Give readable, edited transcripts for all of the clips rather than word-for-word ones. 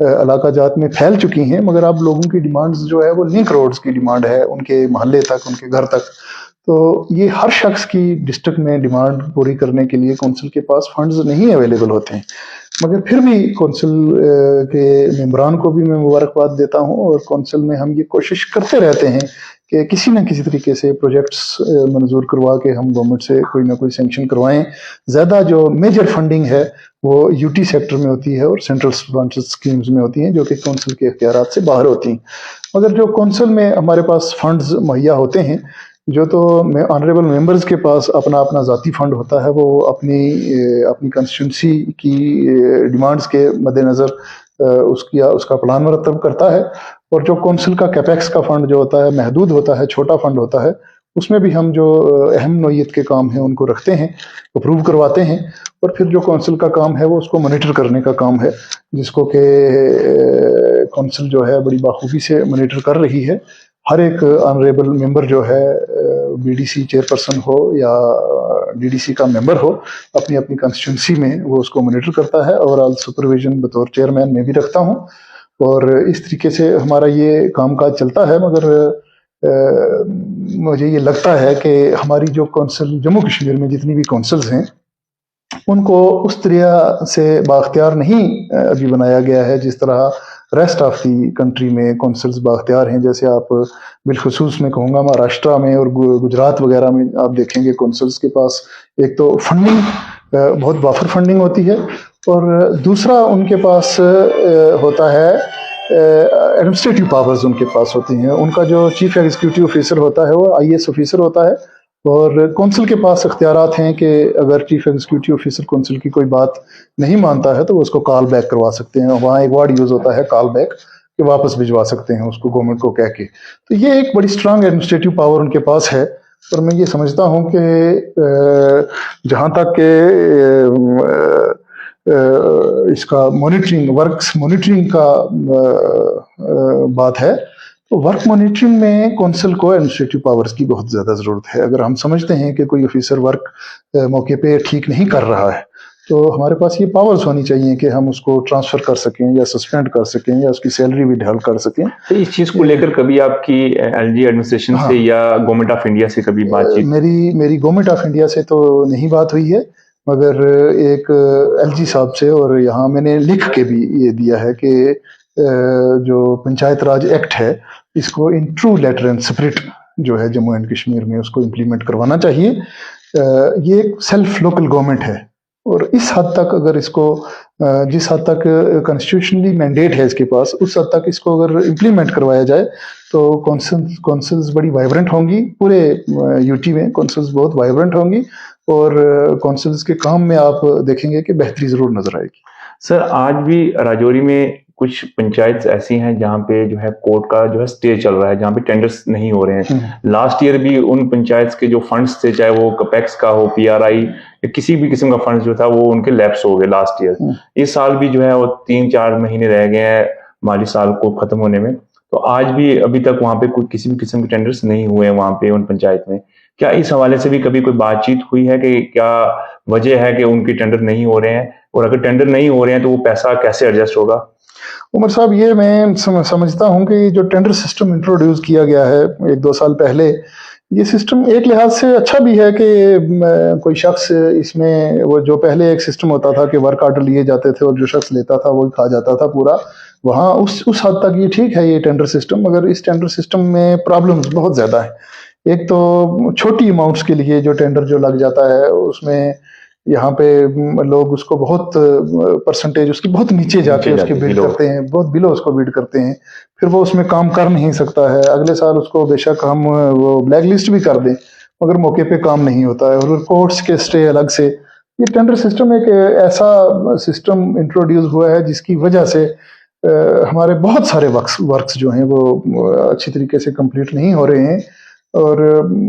علاقہ جات میں پھیل چکی ہیں، مگر اب لوگوں کی ڈیمانڈز جو ہے وہ لنک روڈز کی ڈیمانڈ ہے، ان کے محلے تک، ان کے گھر تک. تو یہ ہر شخص کی ڈسٹرکٹ میں ڈیمانڈ پوری کرنے کے لیے کونسل کے پاس فنڈز نہیں اویلیبل ہوتے ہیں. مگر پھر بھی کونسل کے ممبران کو بھی میں مبارکباد دیتا ہوں، اور کونسل میں ہم یہ کوشش کرتے رہتے ہیں کہ کسی نہ کسی طریقے سے پروجیکٹس منظور کروا کے ہم گورنمنٹ سے کوئی نہ کوئی سینکشن کروائیں. زیادہ جو میجر فنڈنگ ہے وہ یو ٹی سیکٹر میں ہوتی ہے اور سینٹرل اسپانسرڈ اسکیمز میں ہوتی ہیں، جو کہ کونسل کے اختیارات سے باہر ہوتی ہیں. مگر جو کونسل میں ہمارے پاس فنڈز مہیا ہوتے ہیں، جو تو آنریبل ممبرز کے پاس اپنا اپنا ذاتی فنڈ ہوتا ہے، وہ اپنی کنسٹیٹوئنسی کی ڈیمانڈز کے مد نظر اس کا پلان مرتب کرتا ہے. اور جو کونسل کا کیپیکس کا فنڈ جو ہوتا ہے محدود ہوتا ہے، چھوٹا فنڈ ہوتا ہے، اس میں بھی ہم جو اہم نوعیت کے کام ہیں ان کو رکھتے ہیں، اپروو کرواتے ہیں. اور پھر جو کونسل کا کام ہے وہ اس کو مانیٹر کرنے کا کام ہے، جس کو کہ کونسل جو ہے بڑی باخوبی سے مانیٹر کر رہی ہے. ہر ایک آنریبل ممبر جو ہے، بی ڈی سی چیئرپرسن ہو یا ڈی ڈی سی کا ممبر ہو، اپنی اپنی کنسٹیٹوئنسی میں وہ اس کو مانیٹر کرتا ہے. اوورآل سپرویژن بطور چیئرمین میں بھی رکھتا ہوں، اور اس طریقے سے ہمارا یہ کام کاج چلتا ہے. مگر مجھے یہ لگتا ہے کہ ہماری جو کونسل جموں کشمیر میں جتنی بھی کونسلز ہیں ان کو اس طرح سے بااختیار نہیں ابھی بنایا گیا ہے جس طرح ریسٹ آف دی کنٹری میں کونسلز بااختیار ہیں. جیسے آپ بالخصوص میں کہوں گا مہاراشٹرا میں اور گجرات وغیرہ میں آپ دیکھیں گے کونسلز کے پاس ایک تو فنڈنگ بہت وافر فنڈنگ ہوتی ہے، اور دوسرا ان کے پاس ہوتا ہے ایڈمنسٹریٹو پاورز ان کے پاس ہوتی ہیں. ان کا جو چیف ایگزیکٹو آفیسر ہوتا ہے وہ آئی اے ایس آفیسر ہوتا ہے، اور کونسل کے پاس اختیارات ہیں کہ اگر چیف ایگزیکٹو آفیسر کونسل کی کوئی بات نہیں مانتا ہے تو وہ اس کو کال بیک کروا سکتے ہیں. وہاں ایک ورڈ یوز ہوتا ہے کال بیک، کہ واپس بھجوا سکتے ہیں اس کو گورنمنٹ کو کہہ کے. تو یہ ایک بڑی اسٹرانگ ایڈمنسٹریٹو پاور ان کے پاس ہے. اور میں یہ سمجھتا ہوں کہ جہاں تک کہ اس کا مانیٹرنگ کا بات ہے، تو ورک مانیٹرنگ میں کونسل کو ایڈمنسٹریٹو پاورز کی بہت زیادہ ضرورت ہے. اگر ہم سمجھتے ہیں کہ کوئی آفیسر ورک موقع پہ ٹھیک نہیں کر رہا ہے تو ہمارے پاس یہ پاورز ہونی چاہیے کہ ہم اس کو ٹرانسفر کر سکیں یا سسپینڈ کر سکیں یا اس کی سیلری بھی ڈھال کر سکیں. تو اس چیز کو لے کر کبھی آپ کی ایل جی ایڈمنسٹریشن سے یا گورنمنٹ آف انڈیا سے کبھی بات چیت؟ میری گورنمنٹ آف انڈیا سے تو نہیں بات ہوئی ہے، مگر ایک ایل جی صاحب سے، اور یہاں میں نے لکھ کے بھی یہ دیا ہے کہ جو پنچایت راج ایکٹ ہے اس کو in true letter and spirit جو ہے جموں اینڈ کشمیر میں اس کو امپلیمنٹ کروانا چاہیے. یہ ایک سیلف لوکل گورنمنٹ ہے، اور اس حد تک اگر اس کو جس حد تک کانسٹیٹیوشنلی مینڈیٹ ہے اس کے پاس، اس حد تک اس کو اگر امپلیمنٹ کروایا جائے تو کونسلز بڑی وائبرنٹ ہوں گی. پورے یو ٹی میں کونسلز بہت وائبرنٹ ہوں گی، اور کونسلز کے کام میں آپ دیکھیں گے کہ بہتری ضرور نظر آئے گی. سر آج بھی راجوری میں کچھ پنچایت ایسی ہیں جہاں پہ جو ہے کورٹ کا جو ہے اسٹے چل رہا ہے، جہاں پہ ٹینڈرز نہیں ہو رہے ہیں. لاسٹ ایئر بھی ان پنچایت کے جو فنڈز تھے، چاہے وہ کپیکس کا ہو، پی آر آئی یا کسی بھی قسم کا فنڈز جو تھا، وہ ان کے لیپس ہو گئے لاسٹ ایئر. اس سال بھی جو ہے وہ 3-4 مہینے رہ گئے ہیں مالی سال کو ختم ہونے میں، تو آج بھی ابھی تک وہاں پہ کوئی کسی بھی قسم کے ٹینڈرز نہیں ہوئے ہیں وہاں پہ ان پنچایت میں. کیا اس حوالے سے بھی کبھی کوئی بات چیت ہوئی ہے کہ کیا وجہ ہے کہ ان کی ٹینڈر نہیں ہو رہے ہیں، اور اگر ٹینڈر نہیں ہو رہے ہیں تو وہ پیسہ کیسے ایڈجسٹ ہوگا؟ عمر صاحب، یہ میں سمجھتا ہوں کہ جو ٹینڈر سسٹم انٹروڈیوس کیا گیا ہے 1-2 سال پہلے، یہ سسٹم ایک لحاظ سے اچھا بھی ہے کہ کوئی شخص اس میں، وہ جو پہلے ایک سسٹم ہوتا تھا کہ ورک آرڈر لیے جاتے تھے اور جو شخص لیتا تھا وہی کھا جاتا تھا پورا، وہاں اس حد تک یہ ٹھیک ہے یہ ٹینڈر سسٹم. مگر اس ٹینڈر سسٹم میں پرابلمز بہت زیادہ ہیں. ایک تو چھوٹی اماؤنٹس کے لیے جو ٹینڈر جو لگ جاتا ہے اس میں یہاں پہ لوگ اس کو بہت پرسنٹیج اس کی بہت نیچے جا کے اس کے بیڈ کرتے ہیں، بہت بلو اس کو بیڈ کرتے ہیں. پھر وہ اس میں کام کر نہیں سکتا ہے. اگلے سال اس کو بے شک ہم وہ بلیک لسٹ بھی کر دیں مگر موقع پہ کام نہیں ہوتا ہے، اور کورٹس کے اسٹے الگ سے. یہ ٹینڈر سسٹم ایک ایسا سسٹم انٹروڈیوس ہوا ہے جس کی وجہ سے ہمارے بہت سارے ورکس جو ہیں وہ اچھی طریقے سے کمپلیٹ نہیں ہو رہے ہیں. اور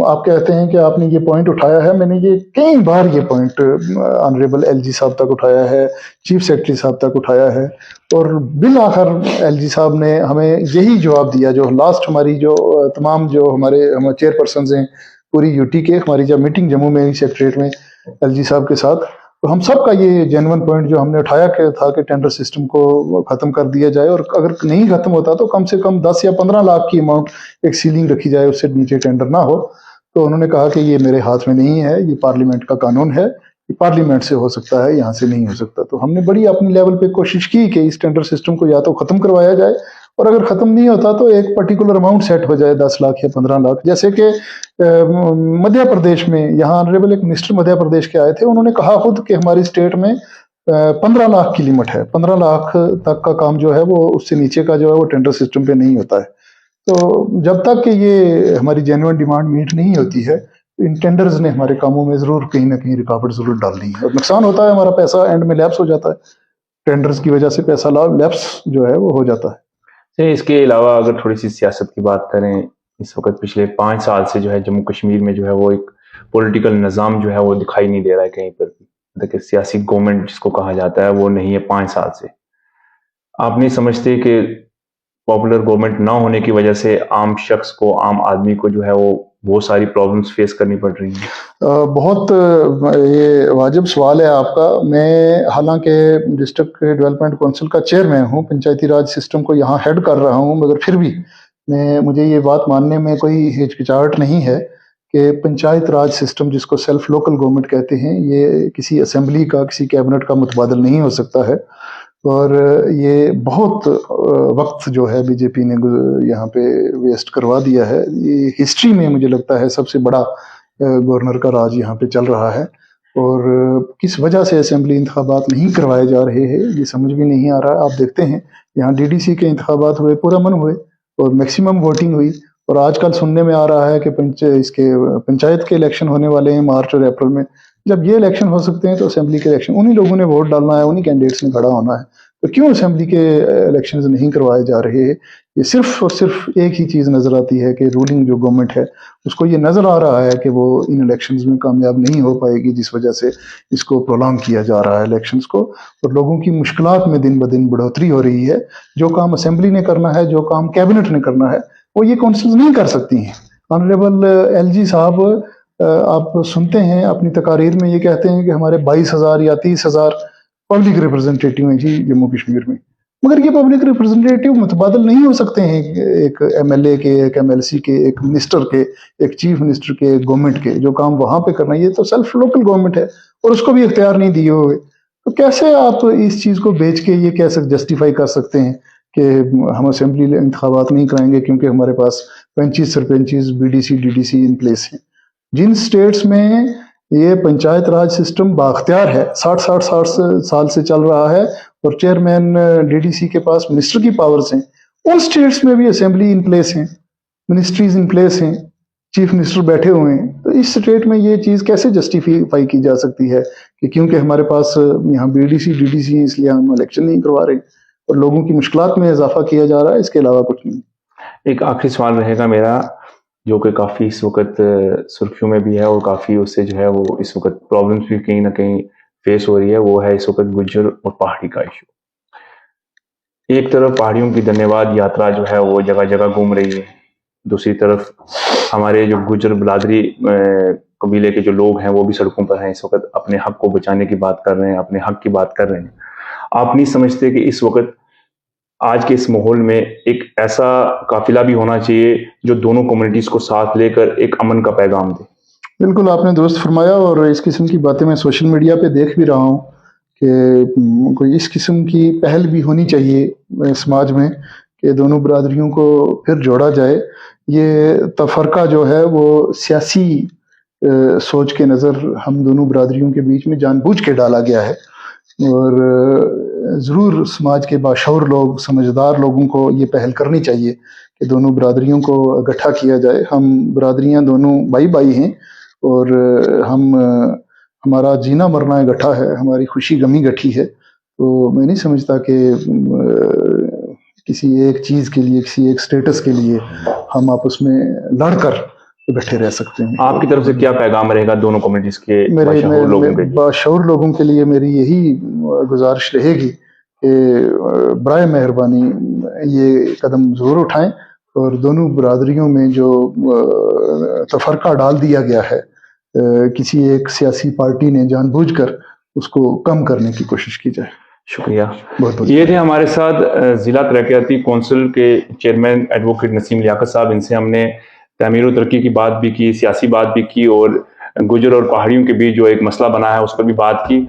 آپ کہتے ہیں کہ آپ نے یہ پوائنٹ اٹھایا ہے، میں نے یہ کئی بار یہ پوائنٹ آنریبل ایل جی صاحب تک اٹھایا ہے، چیف سیکرٹری صاحب تک اٹھایا ہے، اور بالآخر ایل جی صاحب نے ہمیں یہی جواب دیا. جو لاسٹ ہماری جو تمام جو ہمارے چیئر پرسنز ہیں پوری یو ٹی کے، ہماری جب میٹنگ جموں میں سیکریٹریٹ میں ایل جی صاحب کے ساتھ، تو ہم سب کا یہ جینون پوائنٹ جو ہم نے اٹھایا کہ تھا کہ ٹینڈر سسٹم کو ختم کر دیا جائے، اور اگر نہیں ختم ہوتا تو کم سے کم 10 یا 15 لاکھ کی اماؤنٹ ایک سیلنگ رکھی جائے، اس سے نیچے ٹینڈر نہ ہو۔ تو انہوں نے کہا کہ یہ میرے ہاتھ میں نہیں ہے، یہ پارلیمنٹ کا قانون ہے، یہ پارلیمنٹ سے ہو سکتا ہے، یہاں سے نہیں ہو سکتا۔ تو ہم نے بڑی اپنی لیول پہ کوشش کی کہ اس ٹینڈر سسٹم کو یا تو ختم کروایا جائے، اور اگر ختم نہیں ہوتا تو ایک پرٹیکولر اماؤنٹ سیٹ ہو جائے، 10 لاکھ یا 15 لاکھ، جیسے کہ مدھیہ پردیش میں یہاں آنریبل ایک منسٹر مدھیہ پردیش کے آئے تھے، انہوں نے کہا خود کہ ہماری اسٹیٹ میں 15 لاکھ کی لمٹ ہے، 15 لاکھ تک کا کام جو ہے وہ اس سے نیچے کا جو ہے وہ ٹینڈر سسٹم پہ نہیں ہوتا ہے۔ تو جب تک کہ یہ ہماری جینوئن ڈیمانڈ میٹ نہیں ہوتی ہے، ان ٹینڈرز نے ہمارے کاموں میں ضرور کہیں نہ کہیں رکاوٹ ضرور ڈال دی ہے، اور نقصان ہوتا ہے، ہمارا پیسہ اینڈ میں لیپس ہو جاتا ہے، ٹینڈرز کی وجہ سے پیسہ لیپس جو ہے وہ ہو جاتا ہے۔ اس کے علاوہ اگر تھوڑی سی سیاست کی بات کریں، اس وقت پچھلے 5 سال سے جو ہے جموں کشمیر میں جو ہے وہ ایک پولیٹیکل نظام جو ہے وہ دکھائی نہیں دے رہا ہے کہیں پر بھی، دیکھیں سیاسی گورنمنٹ جس کو کہا جاتا ہے وہ نہیں ہے 5 سال سے۔ آپ نہیں سمجھتے کہ پاپولر گورنمنٹ نہ ہونے کی وجہ سے عام شخص کو، عام آدمی کو جو ہے وہ ساری پرابلمس فیس کرنی پڑ رہی ہیں؟ بہت یہ واجب سوال ہے آپ کا۔ میں حالانکہ ڈسٹرکٹ ڈیولپمنٹ کونسل کا چیئرمین ہوں، پنچایتی راج سسٹم کو یہاں ہیڈ کر رہا ہوں، مگر پھر بھی مجھے یہ بات ماننے میں کوئی ہچکچاہٹ نہیں ہے کہ پنچایت راج سسٹم جس کو سیلف لوکل گورنمنٹ کہتے ہیں، یہ کسی اسمبلی کا، کسی کیبنٹ کا متبادل نہیں ہو سکتا ہے، اور یہ بہت وقت جو ہے بی جے پی نے یہاں پہ ویسٹ کروا دیا ہے۔ یہ ہسٹری میں مجھے لگتا ہے سب سے بڑا گورنر کا راج یہاں پہ چل رہا ہے، اور کس وجہ سے اسمبلی انتخابات نہیں کروائے جا رہے ہیں یہ سمجھ بھی نہیں آ رہا۔ آپ دیکھتے ہیں یہاں ڈی ڈی سی کے انتخابات ہوئے، پرامن ہوئے اور میکسیمم ووٹنگ ہوئی، اور آج کل سننے میں آ رہا ہے کہ پنچایت کے الیکشن ہونے والے ہیں مارچ اور اپریل میں۔ جب یہ الیکشن ہو سکتے ہیں تو اسمبلی کے الیکشن انہی لوگوں نے ووٹ ڈالنا ہے، انہی کینڈیڈیٹس نے کھڑا ہونا ہے، تو کیوں اسمبلی کے الیکشنز نہیں کروائے جا رہے ہیں؟ یہ صرف اور صرف ایک ہی چیز نظر آتی ہے کہ رولنگ جو گورنمنٹ ہے اس کو یہ نظر آ رہا ہے کہ وہ ان الیکشنز میں کامیاب نہیں ہو پائے گی، جس وجہ سے اس کو پرولونگ کیا جا رہا ہے الیکشنز کو، اور لوگوں کی مشکلات میں دن بدن بڑھوتری ہو رہی ہے۔ جو کام اسمبلی نے کرنا ہے، جو کام کیبنٹ نے کرنا ہے، وہ یہ کونسلز نہیں کر سکتی ہیں۔ آنریبل ایل جی صاحب آپ سنتے ہیں اپنی تقاریر میں یہ کہتے ہیں کہ ہمارے 22,000 یا 30,000 پبلک ریپرزنٹیٹیو ہیں جی جموں کشمیر میں، مگر یہ پبلک ریپرزنٹیٹیو متبادل نہیں ہو سکتے ہیں، ایک ایم ایل اے کے، ایک ایم ایل سی کے، ایک منسٹر کے، ایک چیف منسٹر کے، ایک گورنمنٹ کے۔ جو کام وہاں پہ کرنا ہے، یہ تو سیلف لوکل گورنمنٹ ہے اور اس کو بھی اختیار نہیں دیے ہوئے، تو کیسے آپ اس چیز کو بیچ کے یہ کیسے جسٹیفائی کر سکتے ہیں کہ ہم اسمبلی انتخابات نہیں کرائیں گے کیونکہ ہمارے پاس 35 سرپنچز، B D C, D D C in place ہیں؟ جن سٹیٹس میں یہ پنچایت راج سسٹم بااختیار ہے، 60 سال سے چل رہا ہے، اور چیئرمین ڈی ڈی سی کے پاس منسٹر کی پاورز ہیں، ان سٹیٹس میں بھی اسمبلی ان پلیس ہیں، منسٹریز ان پلیس ہیں، چیف منسٹر بیٹھے ہوئے ہیں، تو اس سٹیٹ میں یہ چیز کیسے جسٹیفائی کی جا سکتی ہے کہ کیونکہ ہمارے پاس یہاں B D C, D D C ہیں اس لیے ہم الیکشن نہیں کروا رہے، اور لوگوں کی مشکلات میں اضافہ کیا جا رہا ہے، اس کے علاوہ کچھ نہیں۔ ایک آخری سوال رہے گا میرا، جو کہ کافی اس وقت سرخیوں میں بھی ہے، اور کافی اس سے جو ہے وہ اس وقت پرابلمس بھی کہیں نہ کہیں فیس ہو رہی ہے، وہ ہے اس وقت گجر اور پہاڑی کا ایشو۔ ایک طرف پہاڑیوں کی دھنیہ واد یاترا جو ہے وہ جگہ جگہ گھوم رہی ہے، دوسری طرف ہمارے جو گجر برادری قبیلے کے جو لوگ ہیں وہ بھی سڑکوں پر ہیں، اس وقت اپنے حق کو بچانے کی بات کر رہے ہیں، اپنے حق کی بات کر رہے ہیں۔ آپ نہیں سمجھتے کہ اس وقت آج کے اس ماحول میں ایک ایسا قافلہ بھی ہونا چاہیے جو دونوں کمیونٹیز کو ساتھ لے کر ایک امن کا پیغام دے؟ بالکل آپ نے درست فرمایا، اور اس قسم کی باتیں میں سوشل میڈیا پہ دیکھ بھی رہا ہوں کہ کوئی اس قسم کی پہل بھی ہونی چاہیے سماج میں کہ دونوں برادریوں کو پھر جوڑا جائے۔ یہ تفرقہ جو ہے وہ سیاسی سوچ کے نظر ہم دونوں برادریوں کے بیچ میں جان بوجھ کے ڈالا گیا ہے، اور ضرور سماج کے باشعور لوگ، سمجھدار لوگوں کو یہ پہل کرنی چاہیے کہ دونوں برادریوں کو اکٹھا کیا جائے۔ ہم برادریاں دونوں بھائی بھائی ہیں، اور ہمارا جینا مرنا اکٹھا ہے، ہماری خوشی غمی اکٹھی ہے، تو میں نہیں سمجھتا کہ کسی ایک چیز کے لیے، کسی ایک سٹیٹس کے لیے ہم آپس میں لڑ کر بیٹھے رہ سکتے ہیں۔ آپ کی طرف سے کیا پیغام رہے گا دونوں کمیونٹیز کے باشعور لوگوں کے لیے؟ باشعور لوگوں کے لیے میری یہی گزارش رہے گی کہ برائے مہربانی یہ قدم ضرور اٹھائیں، اور دونوں برادریوں میں جو تفرقہ ڈال دیا گیا ہے کسی ایک سیاسی پارٹی نے جان بوجھ کر، اس کو کم کرنے کی کوشش کی جائے. شکریہ. بہت بہت یہ تھے ہمارے ساتھ ضلع ترقیاتی کونسل کے چیئرمین ایڈوکیٹ نسیم لیاقت صاحب. ان سے ہم نے تعمیر و ترقی کی بات بھی کی، سیاسی بات بھی کی، اور گجر اور پہاڑیوں کے بیچ جو ایک مسئلہ بنا ہے اس پر بھی بات کی.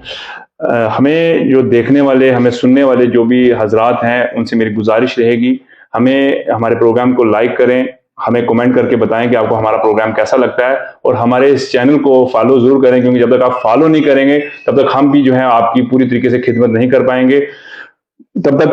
ہمیں جو دیکھنے والے، ہمیں سننے والے جو بھی حضرات ہیں، ان سے میری گزارش رہے گی ہمیں ہمارے پروگرام کو لائک کریں، ہمیں کمنٹ کر کے بتائیں کہ آپ کو ہمارا پروگرام کیسا لگتا ہے، اور ہمارے اس چینل کو فالو ضرور کریں، کیونکہ جب تک آپ فالو نہیں کریں گے تب تک ہم بھی جو ہے آپ کی پوری طریقے سے خدمت نہیں کر پائیں گے. تب تک